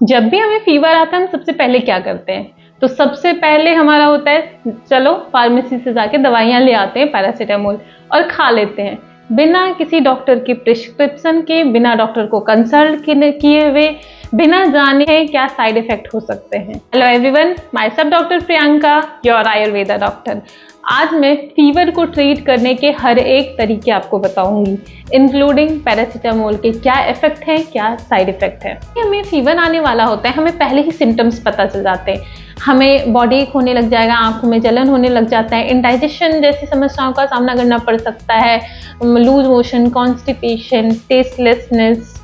जब भी हमें फीवर आता है हम सबसे पहले क्या करते हैं? तो सबसे पहले हमारा होता है चलो फार्मेसी से जाके दवाइयाँ ले आते हैं पैरासीटामोल और खा लेते हैं बिना किसी डॉक्टर की प्रिस्क्रिप्शन के, बिना डॉक्टर को कंसल्ट किए हुए, बिना जाने क्या साइड इफेक्ट हो सकते हैं। Hello everyone, my self doctor Priyanka, your Ayurveda doctor. आज मैं फीवर को ट्रीट करने के हर एक तरीके आपको बताऊंगी, इंक्लूडिंग पैरासीटामोल के क्या इफेक्ट हैं, क्या साइड इफेक्ट है। हमें फीवर आने वाला होता है, हमें पहले ही सिम्टम्स पता चल जाते हैं। हमें बॉडी एक होने लग जाएगा, आंखों में जलन होने लग जाता है, इंडाइजेशन जैसी समस्याओं का सामना करना पड़ सकता है, loose motion, constipation, tastelessness,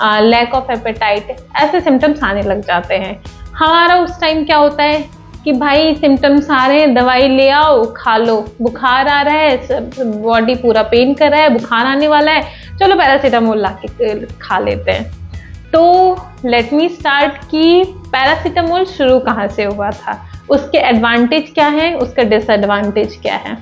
lack of appetite, ऐसे सिम्टम्स आने लग जाते हैं। हमारा उस टाइम क्या होता है कि भाई सिम्टम्स आ रहे हैं, दवाई ले आओ, खा लो। बुखार आ रहा है, बॉडी पूरा पेन कर रहा है, बुखार आने वाला है, चलो पैरासीटामोल ला के खा लेते हैं। तो लेट मी स्टार्ट कि पैरासीटामोल शुरू कहाँ से हुआ था, उसके एडवांटेज क्या है, उसका डिसएडवांटेज क्या है।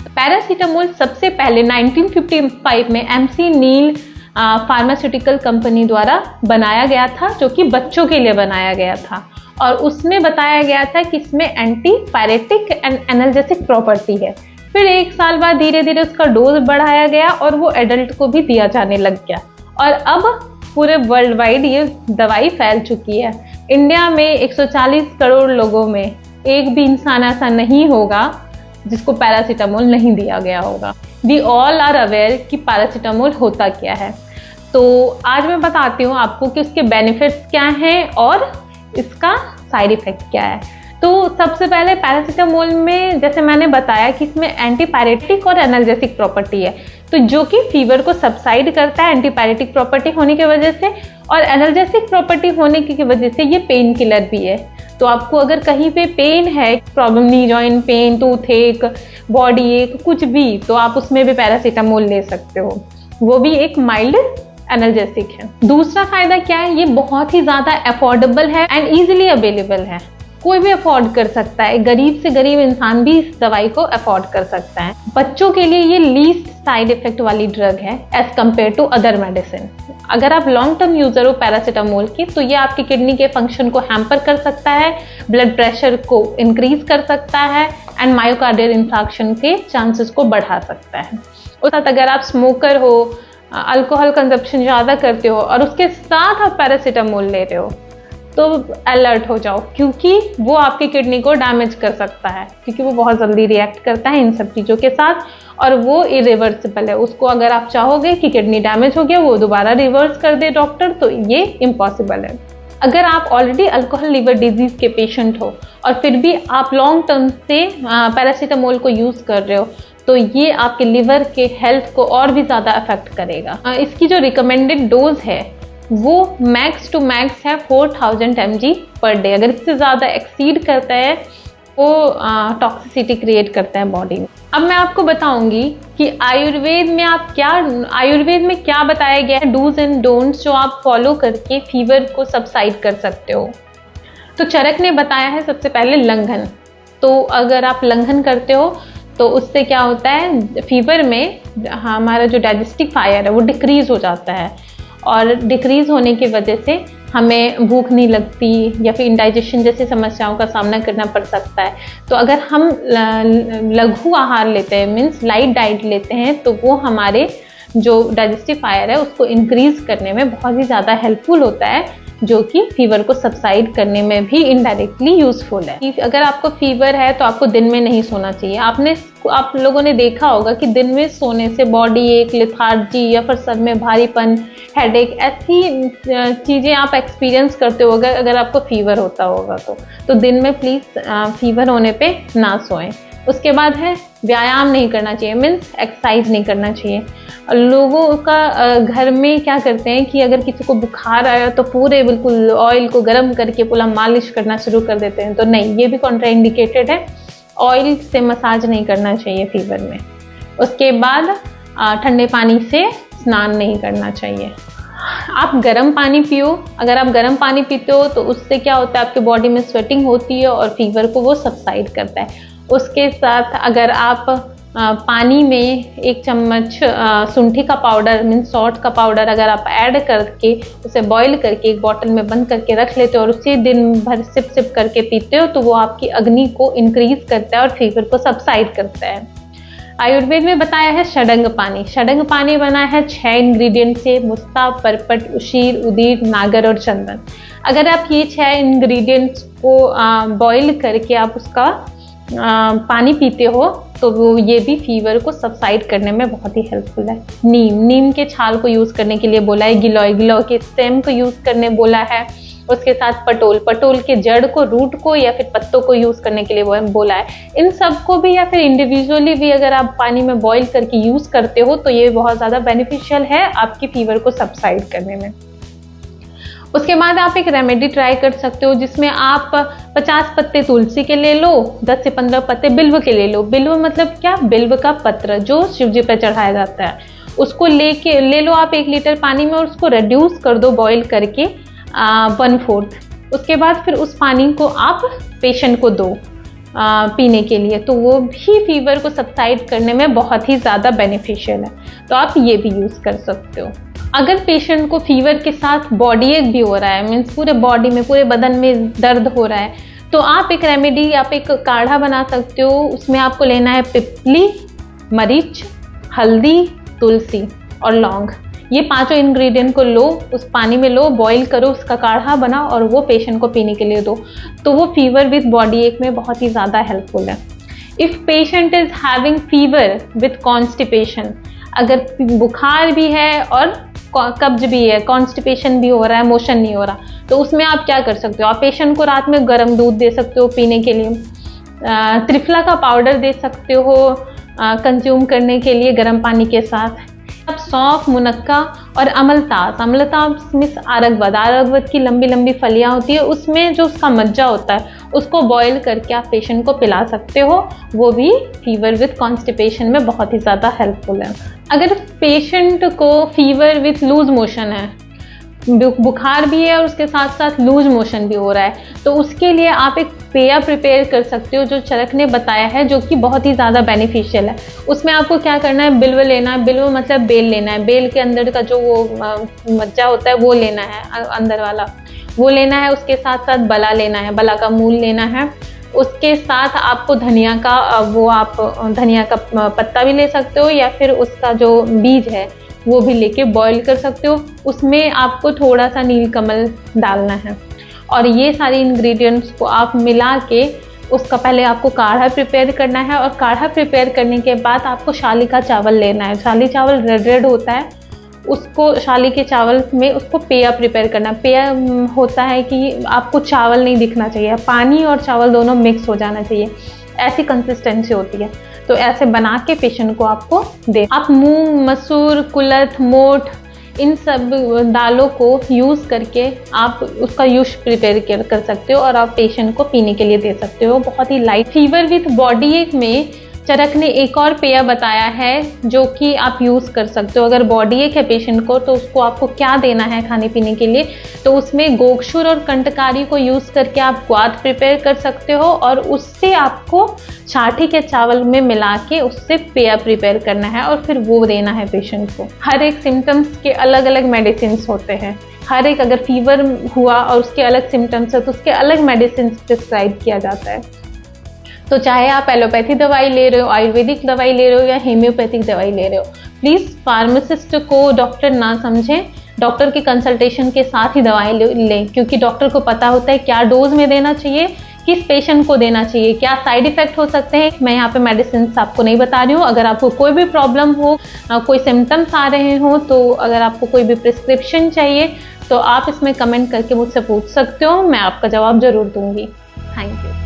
पैरासीटामोल सबसे पहले 1955 में एमसी नील फार्मास्यूटिकल कंपनी द्वारा बनाया गया था, जो कि बच्चों के लिए बनाया गया था। और उसमें बताया गया था कि इसमें anti pyretic and analgesic property है। फिर एक साल बाद धीरे धीरे उसका डोज बढ़ाया गया और वो एडल्ट को भी दिया जाने लग गया। और अब पूरे वर्ल्ड वाइड ये दवाई फैल चुकी है। इंडिया में 140 करोड़ लोगों में एक भी इंसान ऐसा नहीं होगा जिसको पैरासीटामोल नहीं दिया गया होगा। वी ऑल आर अवेयर कि पैरासीटामोल होता क्या है। तो आज मैं बताती हूँ आपको कि उसके बेनिफिट्स क्या हैं और इसका साइड इफेक्ट क्या है। तो सबसे पहले पैरासीटामोल में जैसे मैंने बताया कि इसमें एंटीपायरेटिक और एनाल्जेसिक प्रॉपर्टी है, तो जो कि फीवर को सबसाइड करता है एंटीपायरेटिक प्रॉपर्टी होने की वजह से, और एनाल्जेसिक प्रॉपर्टी होने की वजह से ये पेन किलर भी है। तो आपको अगर कहीं पे पेन है, problem knee joint pain, tooth एक, बॉडी एक, कुछ भी, तो आप उसमें भी पैरासीटामोल ले सकते हो, वो भी एक माइल्ड एनाल्जेसिक है। दूसरा फायदा क्या है, ये बहुत ही ज्यादा अफोर्डेबल है एंड इजीली अवेलेबल है। कोई भी अफोर्ड कर सकता है, गरीब से गरीब इंसान भी इस दवाई को अफोर्ड कर सकता है। बच्चों के लिए ये लीस्ट साइड इफेक्ट वाली ड्रग है as compare to other medicine. अगर आप लॉन्ग टर्म यूजर हो पैरासीटामोल की, तो ये आपकी किडनी के फंक्शन को हैम्पर कर सकता है, ब्लड प्रेशर को इंक्रीज कर सकता है एंड मायोकार्डियल इंफार्क्शन के चांसेस को बढ़ा सकता है। उस साथ अगर आप स्मोकर हो, अल्कोहल कंजप्शन ज़्यादा करते हो और उसके साथ आप पैरासीटामोल ले रहे हो, तो अलर्ट हो जाओ, क्योंकि वो आपकी किडनी को डैमेज कर सकता है, क्योंकि वो बहुत जल्दी रिएक्ट करता है इन सब चीज़ों के साथ और वो इरिवर्सिबल है। उसको अगर आप चाहोगे कि किडनी डैमेज हो गया वो दोबारा रिवर्स कर दे डॉक्टर, तो ये इम्पॉसिबल है। अगर आप ऑलरेडी अल्कोहल लिवर डिजीज के पेशेंट हो और फिर भी आप लॉन्ग टर्म से पैरासीटामोल को यूज़ कर रहे हो, तो ये आपके लिवर के हेल्थ को और भी ज़्यादा अफेक्ट करेगा। इसकी जो रिकमेंडेड डोज है वो मैक्स टू मैक्स है 4000 mg पर डे। अगर इससे ज़्यादा एक्सीड करता है वो टॉक्सिसिटी क्रिएट करता है बॉडी में। अब मैं आपको बताऊंगी कि आयुर्वेद में क्या बताया गया है, डूज एंड डोंट्स, जो आप फॉलो करके फीवर को सबसाइड कर सकते हो। तो चरक ने बताया है सबसे पहले लंघन। तो अगर आप लंघन करते हो तो उससे क्या होता है, फीवर में हमारा जो डाइजेस्टिव फायर है वो डिक्रीज हो जाता है, और डिक्रीज होने की वजह से हमें भूख नहीं लगती या फिर इंडाइजेशन जैसी समस्याओं का सामना करना पड़ सकता है। तो अगर हम लघु आहार लेते हैं, मीन्स लाइट डाइट लेते हैं, तो वो हमारे जो डाइजेस्टिव फायर है उसको इंक्रीज करने में बहुत ही ज़्यादा हेल्पफुल होता है, जो कि फीवर को सबसाइड करने में भी इनडायरेक्टली यूजफुल है। अगर आपको फीवर है तो आपको दिन में नहीं सोना चाहिए। आप लोगों ने देखा होगा कि दिन में सोने से बॉडी एक, लेथार्जी या फिर सर में भारीपन, हेडेक, ऐसी चीज़ें आप एक्सपीरियंस करते हो अगर आपको फीवर होता होगा तो दिन में प्लीज़ फीवर होने पे ना सोएं। उसके बाद है व्यायाम नहीं करना चाहिए, मीन्स एक्सरसाइज नहीं करना चाहिए। लोगों का घर में क्या करते हैं कि अगर किसी को बुखार आया तो पूरे बिल्कुल ऑयल को गर्म करके पूरा मालिश करना शुरू कर देते हैं, तो नहीं, ये भी कॉन्ट्राइंडिकेटेड है। ऑयल से मसाज नहीं करना चाहिए फीवर में। उसके बाद ठंडे पानी से स्नान नहीं करना चाहिए। आप गर्म पानी पियो। अगर आप गर्म पानी पीते हो तो उससे क्या होता है, आपके बॉडी में स्वेटिंग होती है और फीवर को वो सबसाइड करता है। उसके साथ अगर आप पानी में 1 चम्मच शुंठी का पाउडर मीन्स सॉल्ट का पाउडर अगर आप ऐड करके उसे बॉईल करके एक बॉटल में बंद करके रख लेते हो और उसे दिन भर सिप सिप करके पीते हो तो वो आपकी अग्नि को इंक्रीज करता है और फीवर को सबसाइड करता है। आयुर्वेद में बताया है षडंग पानी। षडंग पानी बना है 6 इंग्रेडिएंट से, मुस्ता, परपट, उशीर, उदीर, नागर और चंदन। अगर आप ये 6 इंग्रेडिएंट्स को बॉईल करके आप उसका पानी पीते हो तो वो ये भी फीवर को सबसाइड करने में बहुत ही हेल्पफुल है। नीम के छाल को यूज़ करने के लिए बोला है। गिलोय के स्टेम को यूज़ करने बोला है। उसके साथ पटोल के जड़ को, रूट को या फिर पत्तों को यूज़ करने के लिए बोला है। इन सब को भी या फिर इंडिविजुअली भी अगर आप पानी में बॉईल करके यूज़ करते हो तो ये बहुत ज़्यादा बेनिफिशियल है आपकी फीवर को सबसाइड करने में। उसके बाद आप एक रेमेडी ट्राई कर सकते हो जिसमें आप 50 पत्ते तुलसी के ले लो, 10 से 15 पत्ते बिल्व के ले लो। बिल्व मतलब क्या? बिल्व का पत्र जो शिव जी पर चढ़ाया जाता है, उसको ले लो आप 1 लीटर पानी में और उसको रिड्यूस कर दो बॉईल करके 1/4। उसके बाद फिर उस पानी को आप पेशेंट को दो पीने के लिए, तो वो भी फीवर को सबसाइड करने में बहुत ही ज़्यादा बेनिफिशियल है। तो आप ये भी यूज़ कर सकते हो। अगर पेशेंट को फीवर के साथ बॉडी एक भी हो रहा है मीन्स पूरे बॉडी में, पूरे बदन में दर्द हो रहा है, तो आप एक रेमेडी, आप एक काढ़ा बना सकते हो। उसमें आपको लेना है पिपली, मरीच, हल्दी, तुलसी और लौंग। ये 5 इंग्रेडिएंट को लो, उस पानी में लो, बॉईल करो, उसका काढ़ा बनाओ और वो पेशेंट को पीने के लिए दो। तो वो फीवर विथ बॉडी एक में बहुत ही ज़्यादा हेल्पफुल है। If patient is having fever with constipation, अगर बुखार भी है और कब्ज भी है, कॉन्स्टिपेशन भी हो रहा है, मोशन नहीं हो रहा, तो उसमें आप क्या कर सकते हो? आप पेशेंट को रात में गर्म दूध दे सकते हो पीने के लिए। त्रिफला का पाउडर दे सकते हो कंज्यूम करने के लिए गर्म पानी के साथ। अब सौंफ, मुनक्का और अमलतास मीन्स आरगवद की लंबी लंबी फलियां होती है, उसमें जो उसका मज्जा होता है उसको बॉईल करके आप पेशेंट को पिला सकते हो। वो भी फीवर विथ कॉन्स्टिपेशन में बहुत ही ज़्यादा हेल्पफुल है। अगर पेशेंट को फीवर विथ लूज मोशन है, बुखार भी है और उसके साथ साथ लूज मोशन भी हो रहा है, तो उसके लिए आप एक पेया प्रिपेयर कर सकते हो जो चरक ने बताया है, जो कि बहुत ही ज़्यादा बेनिफिशियल है। उसमें आपको क्या करना है? बिल्व लेना है। बिल्व मतलब बेल लेना है। बेल के अंदर का जो वो मज्जा होता है वो लेना है, अंदर वाला वो लेना है। उसके साथ साथ बला लेना है, बला का मूल लेना है। उसके साथ आपको धनिया का पत्ता भी ले सकते हो या फिर उसका जो बीज है वो भी लेके बॉईल कर सकते हो। उसमें आपको थोड़ा सा नीलकमल डालना है और ये सारे इंग्रेडिएंट्स को आप मिला के उसका पहले आपको काढ़ा प्रिपेयर करना है। और काढ़ा प्रिपेयर करने के बाद आपको शाली का चावल लेना है। शाली चावल रेड होता है, उसको शाली के चावल में उसको पेया प्रिपेयर करना। पेया होता है कि आपको चावल नहीं दिखना चाहिए, पानी और चावल दोनों मिक्स हो जाना चाहिए, ऐसी कंसिस्टेंसी होती है। तो ऐसे बना के पेशेंट को आपको दे। आप मूंग, मसूर, कुलथ, मोठ इन सब दालों को यूज़ करके आप उसका यूश प्रिपेयर कर सकते हो और आप पेशेंट को पीने के लिए दे सकते हो। बहुत ही लाइट। फीवर विथ बॉडी एक में चरक ने एक और पेय बताया है जो कि आप यूज़ कर सकते हो। अगर बॉडी एक है पेशेंट को तो उसको आपको क्या देना है खाने पीने के लिए, तो उसमें गोक्षुर और कंटकारी को यूज़ करके आप ग्वाथ प्रिपेयर कर सकते हो और उससे आपको छाठी के चावल में मिला के उससे पेय प्रिपेयर करना है और फिर वो देना है पेशेंट को। हर एक सिम्टम्स के अलग अलग मेडिसिन होते हैं। हर एक, अगर फीवर हुआ और उसके अलग सिम्टम्स है तो उसके अलग मेडिसिन प्रिस्क्राइब किया जाता है। तो चाहे आप एलोपैथी दवाई ले रहे हो, आयुर्वेदिक दवाई ले रहे हो या हेम्योपैथिक दवाई ले रहे हो, प्लीज़ फार्मासिस्ट को डॉक्टर ना समझें। डॉक्टर के कंसल्टेशन के साथ ही दवाई लें, क्योंकि डॉक्टर को पता होता है क्या डोज में देना चाहिए, किस पेशेंट को देना चाहिए, क्या साइड इफ़ेक्ट हो सकते हैं। मैं यहाँ पे मेडिसिन आपको नहीं बता रही हूँ। अगर आपको कोई भी प्रॉब्लम हो, कोई सिम्टम्स आ रहे हों, तो अगर आपको कोई भी प्रिस्क्रिप्शन चाहिए तो आप इसमें कमेंट करके मुझसे पूछ सकते हो, मैं आपका जवाब ज़रूर दूँगी। Thank you.